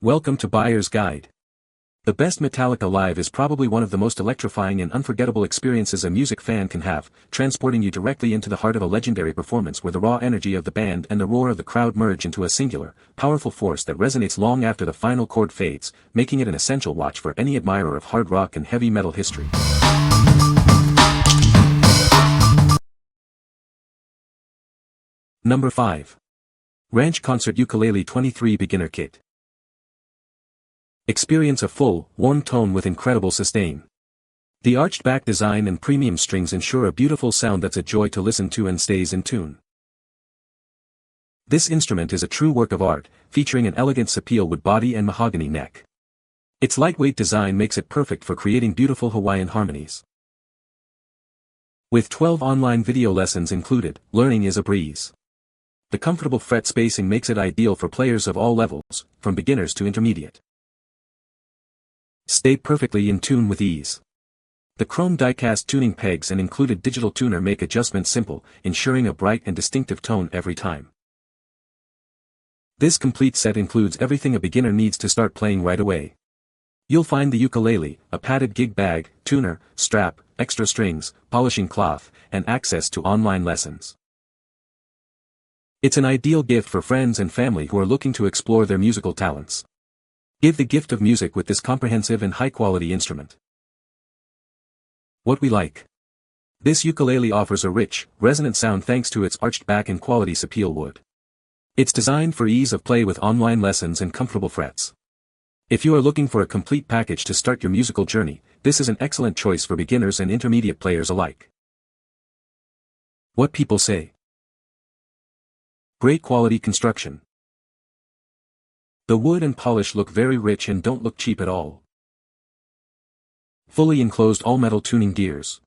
Welcome to Buyer's Guide. The best Metallica live is probably one of the most electrifying and unforgettable experiences a music fan can have, transporting you directly into the heart of a legendary performance where the raw energy of the band and the roar of the crowd merge into a singular, powerful force that resonates long after the final chord fades, making it an essential watch for any admirer of hard rock and heavy metal history. Number 5. Ranch Concert Ukulele 23 Beginner Kit. Experience a full, warm tone with incredible sustain. The arched back design and premium strings ensure a beautiful sound that's a joy to listen to and stays in tune. This instrument is a true work of art, featuring an elegant sapele wood body and mahogany neck. Its lightweight design makes it perfect for creating beautiful Hawaiian harmonies. With 12 online video lessons included, learning is a breeze. The comfortable fret spacing makes it ideal for players of all levels, from beginners to intermediate. Stay perfectly in tune with ease. The chrome die-cast tuning pegs and included digital tuner make adjustments simple, ensuring a bright and distinctive tone every time. This complete set includes everything a beginner needs to start playing right away. You'll find the ukulele, a padded gig bag, tuner, strap, extra strings, polishing cloth, and access to online lessons. It's an ideal gift for friends and family who are looking to explore their musical talents. Give the gift of music with this comprehensive and high-quality instrument. What we like. This ukulele offers a rich, resonant sound thanks to its arched back and quality sapele wood. It's designed for ease of play with online lessons and comfortable frets. If you are looking for a complete package to start your musical journey, this is an excellent choice for beginners and intermediate players alike. What people say. Great quality construction. The wood and polish look very rich and don't look cheap at all. Fully enclosed all-metal tuning gears.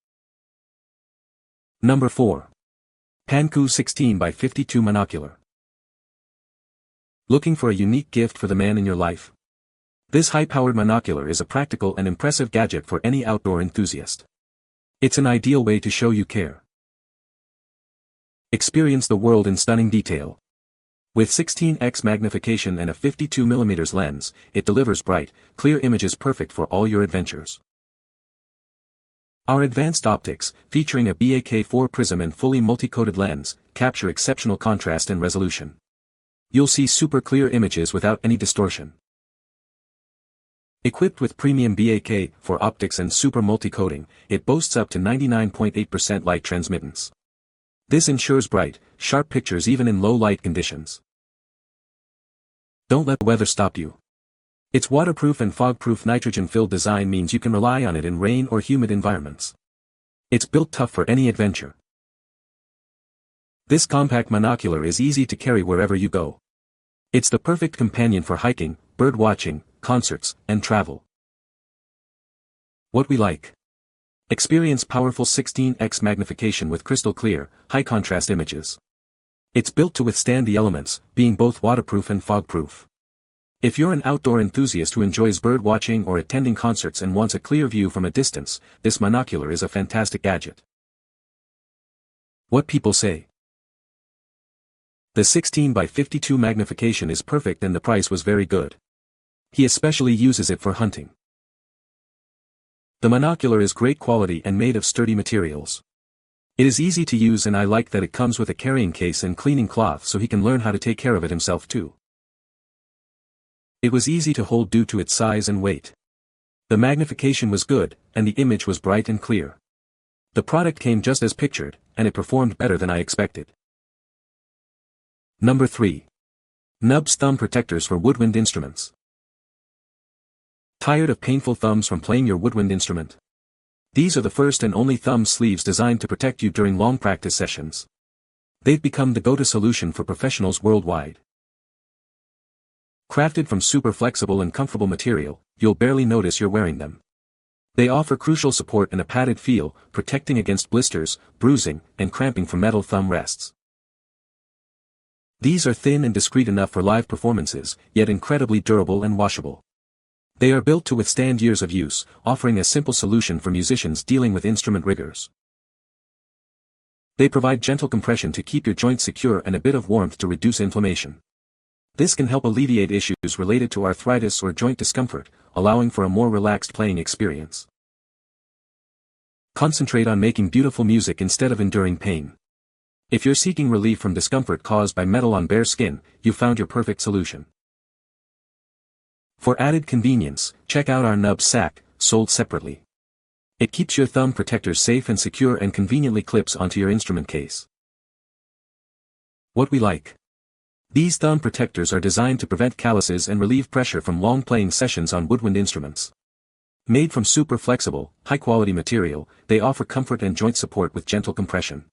Number 4. Pankoo 16x52 Monocular. Looking for a unique gift for the man in your life? This high-powered monocular is a practical and impressive gadget for any outdoor enthusiast. It's an ideal way to show you care. Experience the world in stunning detail. With 16x magnification and a 52mm lens, it delivers bright, clear images perfect for all your adventures. Our advanced optics, featuring a BAK4 prism and fully multi-coated lens, capture exceptional contrast and resolution. You'll see super clear images without any distortion. Equipped with premium BAK4 optics and super multi-coating, it boasts up to 99.8% light transmittance. This ensures bright, sharp pictures even in low light conditions. Don't let the weather stop you. Its waterproof and fog-proof nitrogen-filled design means you can rely on it in rain or humid environments. It's built tough for any adventure. This compact monocular is easy to carry wherever you go. It's the perfect companion for hiking, bird watching, concerts, and travel. What we like. Experience powerful 16x magnification with crystal clear, high-contrast images. It's built to withstand the elements, being both waterproof and fog-proof. If you're an outdoor enthusiast who enjoys bird watching or attending concerts and wants a clear view from a distance, this monocular is a fantastic gadget. What people say. The 16x52 magnification is perfect and the price was very good. He especially uses it for hunting. The monocular is great quality and made of sturdy materials. It is easy to use and I like that it comes with a carrying case and cleaning cloth so he can learn how to take care of it himself too. It was easy to hold due to its size and weight. The magnification was good, and the image was bright and clear. The product came just as pictured, and it performed better than I expected. Number 3. NUBS Thumb Protectors for Woodwind Instruments. Tired of painful thumbs from playing your woodwind instrument? These are the first and only thumb sleeves designed to protect you during long practice sessions. They've become the go-to solution for professionals worldwide. Crafted from super flexible and comfortable material, you'll barely notice you're wearing them. They offer crucial support and a padded feel, protecting against blisters, bruising, and cramping from metal thumb rests. These are thin and discreet enough for live performances, yet incredibly durable and washable. They are built to withstand years of use, offering a simple solution for musicians dealing with instrument rigors. They provide gentle compression to keep your joints secure and a bit of warmth to reduce inflammation. This can help alleviate issues related to arthritis or joint discomfort, allowing for a more relaxed playing experience. Concentrate on making beautiful music instead of enduring pain. If you're seeking relief from discomfort caused by metal on bare skin, you've found your perfect solution. For added convenience, check out our NUBS sack, sold separately. It keeps your thumb protectors safe and secure and conveniently clips onto your instrument case. What we like. These thumb protectors are designed to prevent calluses and relieve pressure from long playing sessions on woodwind instruments. Made from super flexible, high-quality material, they offer comfort and joint support with gentle compression.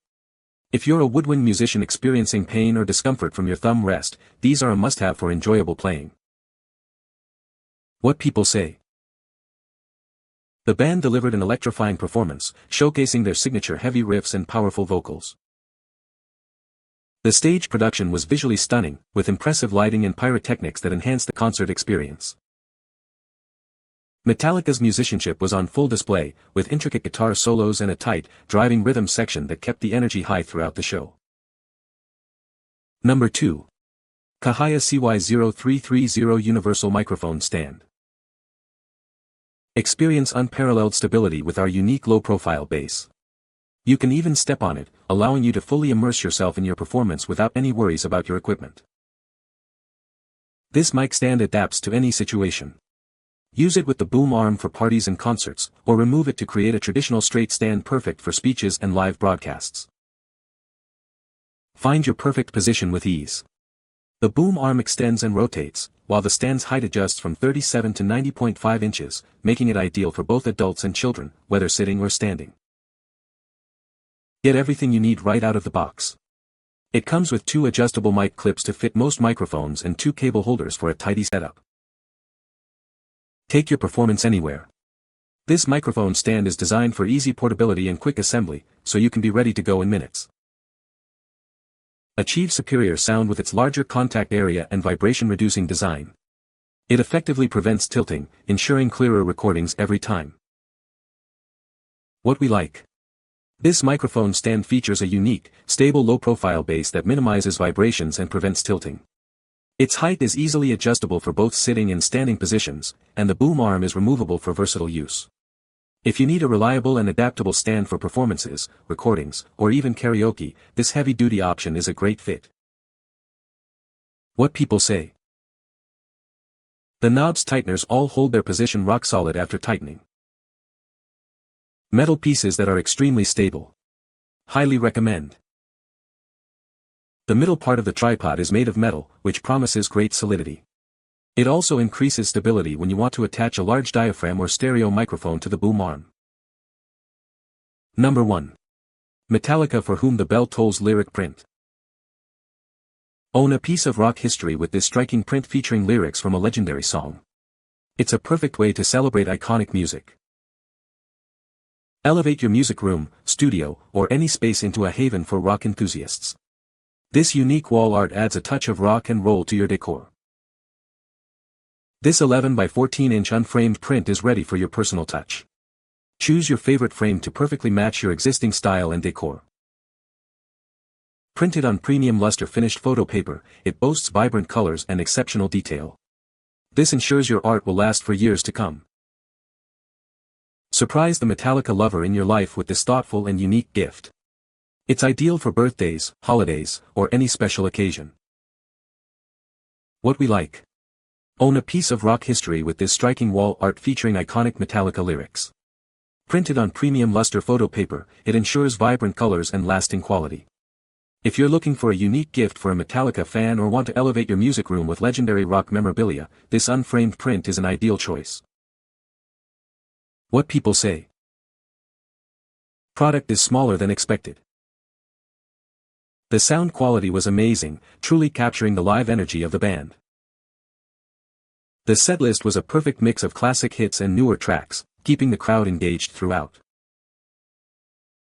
If you're a woodwind musician experiencing pain or discomfort from your thumb rest, these are a must-have for enjoyable playing. What people say. The band delivered an electrifying performance, showcasing their signature heavy riffs and powerful vocals. The stage production was visually stunning, with impressive lighting and pyrotechnics that enhanced the concert experience. Metallica's musicianship was on full display, with intricate guitar solos and a tight, driving rhythm section that kept the energy high throughout the show. Number 2. CAHAYA CY0330 Universal Microphone Stand. Experience unparalleled stability with our unique low-profile bass. You can even step on it, allowing you to fully immerse yourself in your performance without any worries about your equipment. This mic stand adapts to any situation. Use it with the boom arm for parties and concerts, or remove it to create a traditional straight stand perfect for speeches and live broadcasts. Find your perfect position with ease. The boom arm extends and rotates, while the stand's height adjusts from 37 to 90.5 inches, making it ideal for both adults and children, whether sitting or standing. Get everything you need right out of the box. It comes with 2 adjustable mic clips to fit most microphones and 2 cable holders for a tidy setup. Take your performance anywhere. This microphone stand is designed for easy portability and quick assembly, so you can be ready to go in minutes. Achieve superior sound with its larger contact area and vibration-reducing design. It effectively prevents tilting, ensuring clearer recordings every time. What we like. This microphone stand features a unique, stable low-profile base that minimizes vibrations and prevents tilting. Its height is easily adjustable for both sitting and standing positions, and the boom arm is removable for versatile use. If you need a reliable and adaptable stand for performances, recordings, or even karaoke, this heavy-duty option is a great fit. What people say. The knobs tighteners all hold their position rock solid after tightening. Metal pieces that are extremely stable. Highly recommend. The middle part of the tripod is made of metal, which promises great solidity. It also increases stability when you want to attach a large diaphragm or stereo microphone to the boom arm. Number 1. Metallica For Whom the Bell Tolls lyric print. Own a piece of rock history with this striking print featuring lyrics from a legendary song. It's a perfect way to celebrate iconic music. Elevate your music room, studio, or any space into a haven for rock enthusiasts. This unique wall art adds a touch of rock and roll to your decor. This 11 by 14-inch unframed print is ready for your personal touch. Choose your favorite frame to perfectly match your existing style and decor. Printed on premium luster finished photo paper, it boasts vibrant colors and exceptional detail. This ensures your art will last for years to come. Surprise the Metallica lover in your life with this thoughtful and unique gift. It's ideal for birthdays, holidays, or any special occasion. What we like. Own a piece of rock history with this striking wall art featuring iconic Metallica lyrics. Printed on premium luster photo paper, it ensures vibrant colors and lasting quality. If you're looking for a unique gift for a Metallica fan or want to elevate your music room with legendary rock memorabilia, this unframed print is an ideal choice. What people say. Product is smaller than expected. The sound quality was amazing, truly capturing the live energy of the band. The setlist was a perfect mix of classic hits and newer tracks, keeping the crowd engaged throughout.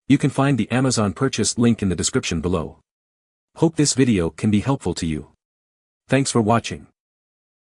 You can find the Amazon purchase link in the description below. Hope this video can be helpful to you. Thanks for watching.